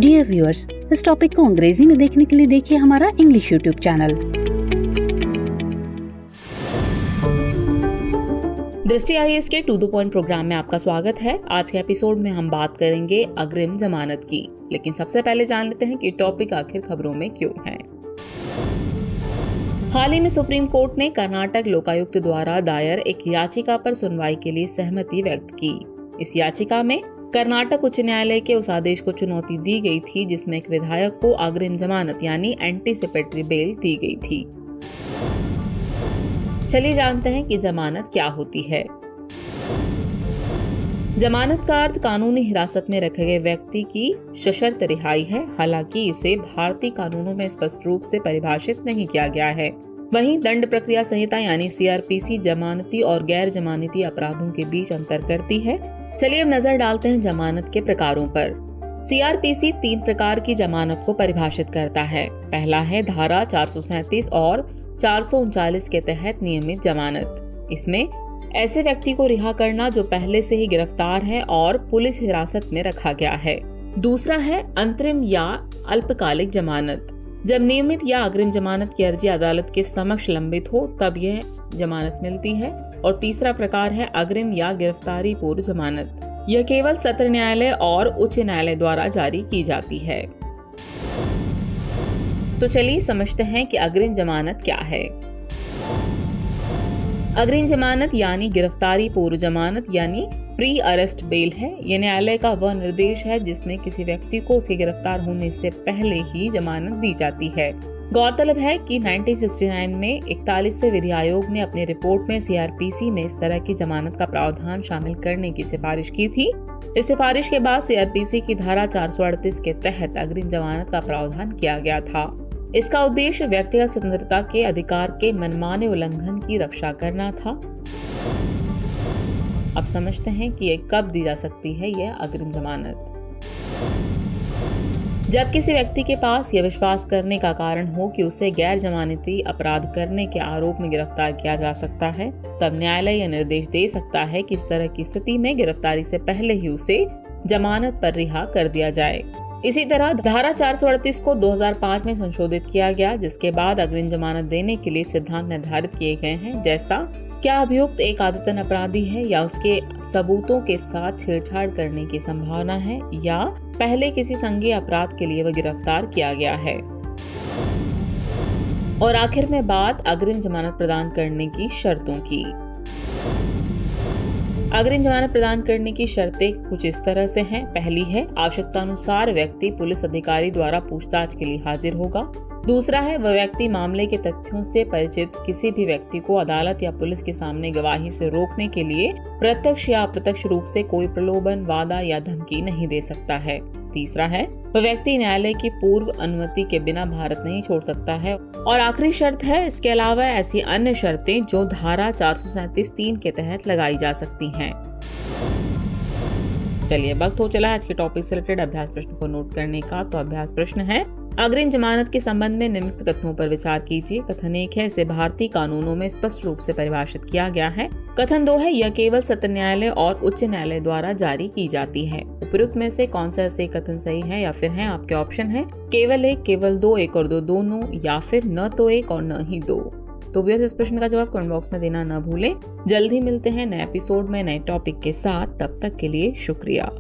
Dear viewers, इस topic को अंग्रेजी में देखने के लिए देखिए हमारा इंग्लिश यूट्यूब चैनल। दृष्टि IAS के टू द पॉइंट प्रोग्राम में आपका स्वागत है। आज के एपिसोड में हम बात करेंगे अग्रिम जमानत की, लेकिन सबसे पहले जान लेते हैं कि टॉपिक आखिर खबरों में क्यों है। हाल ही में सुप्रीम कोर्ट ने कर्नाटक लोकायुक्त द्वारा दायर एक याचिका पर सुनवाई के लिए सहमति व्यक्त की। इस याचिका में कर्नाटक उच्च न्यायालय के उस आदेश को चुनौती दी गई थी जिसमें एक विधायक को अग्रिम जमानत यानी एंटीसिपेटरी बेल दी गई थी। चलिए जानते हैं कि जमानत क्या होती है। जमानत का अर्थ कानूनी हिरासत में रखे गए व्यक्ति की सशर्त रिहाई है। हालांकि इसे भारतीय कानूनों में स्पष्ट रूप से परिभाषित नहीं किया गया है। वहीं दंड प्रक्रिया संहिता यानी CRPC जमानती और गैर जमानती अपराधों के बीच अंतर करती है। चलिए अब नजर डालते हैं जमानत के प्रकारों पर। CRPC 3 प्रकार की जमानत को परिभाषित करता है। पहला है धारा 437 और 439 के तहत नियमित जमानत। इसमें ऐसे व्यक्ति को रिहा करना जो पहले से ही गिरफ्तार है और पुलिस हिरासत में रखा गया है। दूसरा है अंतरिम या अल्पकालिक जमानत। जब नियमित या अग्रिम जमानत की अर्जी अदालत के समक्ष लंबित हो तब यह जमानत मिलती है। और तीसरा प्रकार है अग्रिम या गिरफ्तारी पूर्व जमानत। यह केवल सत्र न्यायालय और उच्च न्यायालय द्वारा जारी की जाती है। तो चलिए समझते हैं कि अग्रिम जमानत क्या है। अग्रिम जमानत यानी गिरफ्तारी पूर्व जमानत यानी प्री अरेस्ट बेल है। यह न्यायालय का वह निर्देश है जिसमें किसी व्यक्ति को उसके गिरफ्तार होने से पहले ही जमानत दी जाती है। गौरतलब है कि 1969 में 41वें विधि आयोग ने अपनी रिपोर्ट में CRPC में इस तरह की जमानत का प्रावधान शामिल करने की सिफारिश की थी। इस सिफारिश के बाद CRPC की धारा 438 के तहत अग्रिम जमानत का प्रावधान किया गया था। इसका उद्देश्य व्यक्तिगत स्वतंत्रता के अधिकार के मनमाने उल्लंघन की रक्षा करना था। अब समझते हैं कि ये कब दी जा सकती है यह अग्रिम जमानत। जब किसी व्यक्ति के पास यह विश्वास करने का कारण हो कि उसे गैर जमानती अपराध करने के आरोप में गिरफ्तार किया जा सकता है, तब न्यायालय यह निर्देश दे सकता है कि इस तरह की स्थिति में गिरफ्तारी से पहले ही उसे जमानत पर रिहा कर दिया जाए। इसी तरह धारा 438 को 2005 में संशोधित किया गया, जिसके बाद अग्रिम जमानत देने के लिए सिद्धांत निर्धारित किए गए हैं, जैसा क्या अभियुक्त एक आदतन अपराधी है या उसके सबूतों के साथ छेड़छाड़ करने की संभावना है या पहले किसी संज्ञेय अपराध के लिए वह गिरफ्तार किया गया है। और आखिर में बात अग्रिम जमानत प्रदान करने की शर्तों की। अग्रिम जमानत प्रदान करने की शर्तें कुछ इस तरह से हैं। पहली है आवश्यकतानुसार व्यक्ति पुलिस अधिकारी द्वारा पूछताछ के लिए हाजिर होगा। दूसरा है वह व्यक्ति मामले के तथ्यों से परिचित किसी भी व्यक्ति को अदालत या पुलिस के सामने गवाही से रोकने के लिए प्रत्यक्ष या अप्रत्यक्ष रूप से कोई प्रलोभन, वादा या धमकी नहीं दे सकता है। तीसरा है वह व्यक्ति न्यायालय की पूर्व अनुमति के बिना भारत नहीं छोड़ सकता है। और आखिरी शर्त है इसके अलावा ऐसी अन्य शर्तें जो धारा 437(3) के तहत लगाई जा सकती हैं। चलिए वक्त हो चला आज के टॉपिक से रिलेटेड अभ्यास प्रश्न को नोट करने का। तो अभ्यास प्रश्न है, अग्रिम जमानत के संबंध में निम्नलिखित कथनों पर विचार कीजिए। कथन 1 है इसे भारतीय कानूनों में स्पष्ट रूप से परिभाषित किया गया है। कथन 2 है यह केवल सत्र न्यायालय और उच्च न्यायालय द्वारा जारी की जाती है। उपयुक्त में से कौन सा ऐसे कथन सही है या फिर है? आपके ऑप्शन है केवल 1, केवल 2, 1 और 2 दोनों, या फिर न तो 1 और न ही 2। तो व्यूअर्स इस प्रश्न का जवाब कमेंट बॉक्स में देना न भूलें। जल्द ही मिलते हैं नए एपिसोड में नए टॉपिक के साथ। तब तक के लिए शुक्रिया।